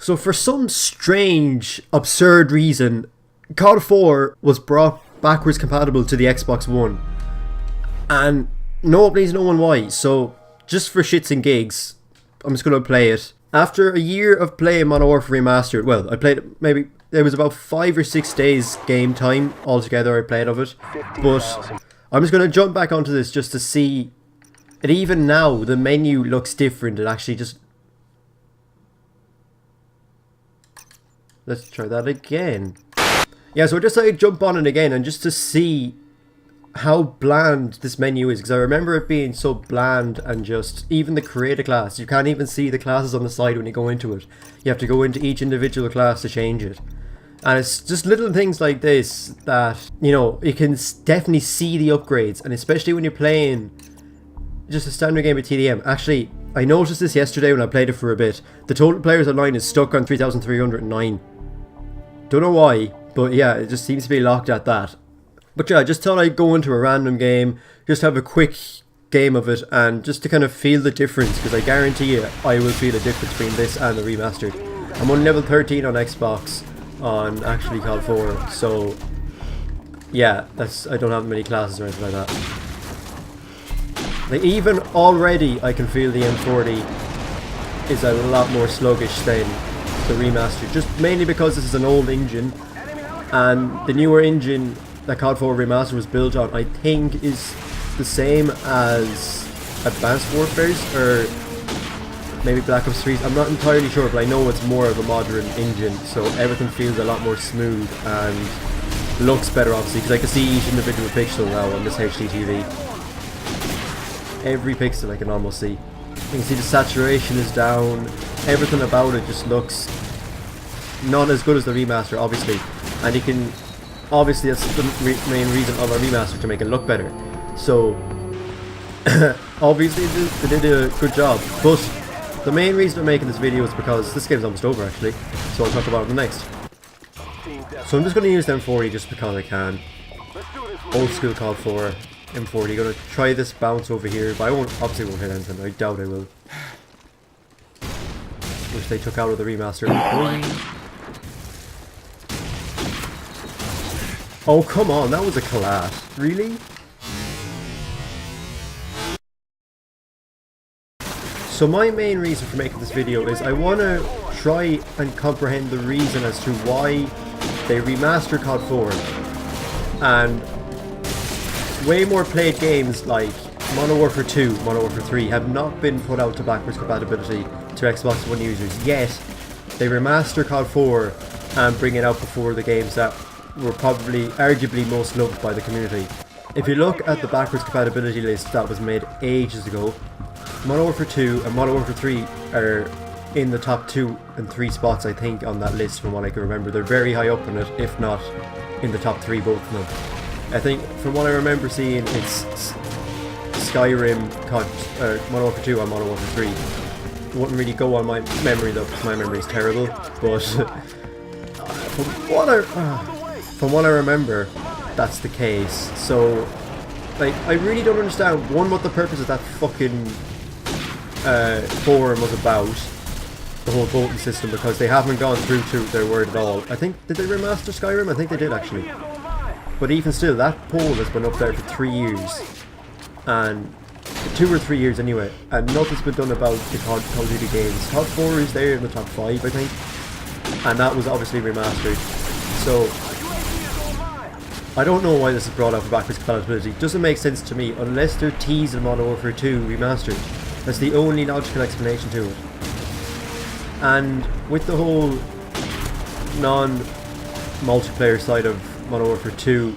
So for some strange, absurd reason, COD4 was brought backwards compatible to the Xbox One. And nobody's knowing why, so just for shits and gigs, I'm just going to play it. After a year of playing Modern Warfare Remastered, well, I played it maybe, there was about 5 or 6 days game time altogether I played of it. But I'm just going to jump back onto this just to see, and even now the menu looks different. It actually just... Let's try that again. Yeah, so I just thought I'd jump on it again and just to see how bland this menu is, because I remember it being so bland and just, even the creator class, you can't even see the classes on the side when you go into it. You have to go into each individual class to change it. And it's just little things like this that, you know, you can definitely see the upgrades, and especially when you're playing just a standard game of TDM. Actually, I noticed this yesterday when I played it for a bit. The total players online is stuck on 3,309. Don't know why, but yeah, it just seems to be locked at that. But yeah, I just thought I'd go into a random game, just have a quick game of it, and just to kind of feel the difference, because I guarantee you I will feel a difference between this and the remastered. I'm on level 13 on Xbox on actually COD4, so yeah, I don't have many classes or anything like that. Like, even already I can feel the M40 is a lot more sluggish than the remastered, just mainly because this is an old engine, and the newer engine that COD4 Remastered was built on, I think, is the same as Advanced Warfare's, or maybe Black Ops 3's. I'm not entirely sure, but I know it's more of a modern engine, so everything feels a lot more smooth and looks better, obviously, because I can see each individual pixel now on this HD TV. Every pixel I can almost see. You can see the saturation is down, everything about it just looks not as good as the remaster, obviously, and you can... Obviously, that's the main reason of a remaster, to make it look better. So, obviously they did a good job. But the main reason I'm making this video is because this game's almost over, actually. So I'll talk about it in the next. So I'm just going to use the M40 just because I can. Old school COD4 M40. Going to try this bounce over here, but I obviously won't hit anything. I doubt I will. Which they took out of the remaster. Oh, come on, that was a collapse. Really? So my main reason for making this video is I want to try and comprehend the reason as to why they remastered COD 4 and way more played games like Modern Warfare 2, Modern Warfare 3 have not been put out to backwards compatibility to Xbox One users, yet they remaster COD 4 and bring it out before the games that were probably arguably most loved by the community. If you look at the backwards compatibility list that was made ages ago, Modern Warfare 2 and Modern Warfare 3 are in the top 2 and 3 spots, I think, on that list from what I can remember. They're very high up in it, if not in the top 3, both of them. I think from what I remember seeing, it's Skyrim, Modern Warfare 2 and Modern Warfare 3. It wouldn't really go on my memory though, because my memory is terrible, but from what I remember, that's the case. So, like, I really don't understand, one, what the purpose of that fucking forum was about, the whole voting system, because they haven't gone through to their word at all. I think, did they remaster Skyrim? I think they did, actually. But even still, that poll has been up there for 3 years, and 2 or 3 years anyway, and nothing's been done about the Call of Duty games. COD 4 is there in the top 5, I think, and that was obviously remastered. So I don't know why this is brought up for backwards compatibility. It doesn't make sense to me unless they're teasing Modern Warfare 2 remastered. That's the only logical explanation to it. And with the whole non-multiplayer side of Modern Warfare 2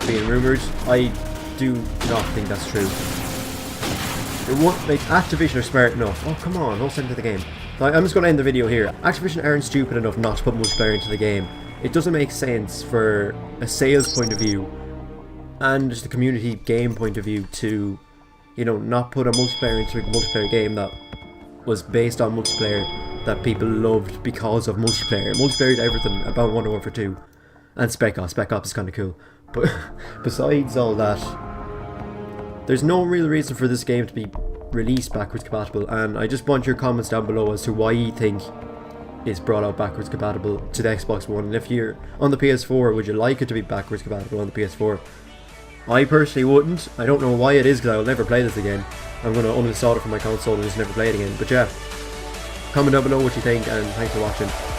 being rumoured, I do not think that's true. Like, Activision are smart enough. Oh, come on, don't send it to the game. I'm just going to end the video here. Activision aren't stupid enough not to put multiplayer into the game. It doesn't make sense for a sales point of view and just a community game point of view to, you know, not put a multiplayer into a multiplayer game that was based on multiplayer that people loved because of multiplayer. Multiplayer is everything about Modern Warfare 2 and Spec Ops. Spec Ops is kind of cool. But besides all that, there's no real reason for this game to be released backwards compatible, and I just want your comments down below as to why you think is brought out backwards compatible to the Xbox One. And if you're on the PS4, would you like it to be backwards compatible on the PS4? I personally wouldn't. I don't know why it is, because I will never play this again. I'm going to uninstall it from my console and just never play it again. But yeah, comment down below what you think, and thanks for watching.